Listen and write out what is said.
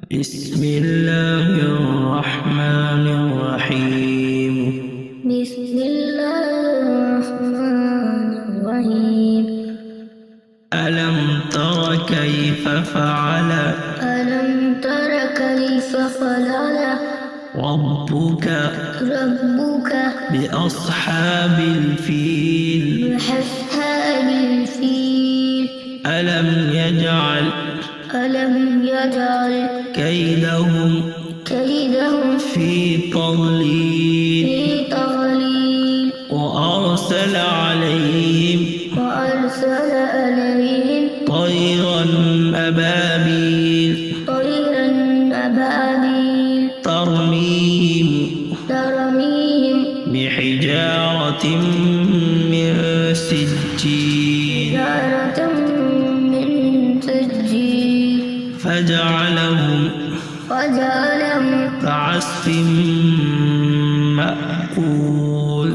بسم الله الرحمن الرحيم. بسم الله الرحمن الرحيم. ألم تر كيف فعل ألم تر كيف فعل ربك بأصحاب الفيل بأصحاب الفيل ألم يجعل كيدهم في تضليل وأرسل عليهم طيرا أبابيل ترميهم بحجارة من سجيل فجعلهم كعصف مأكول.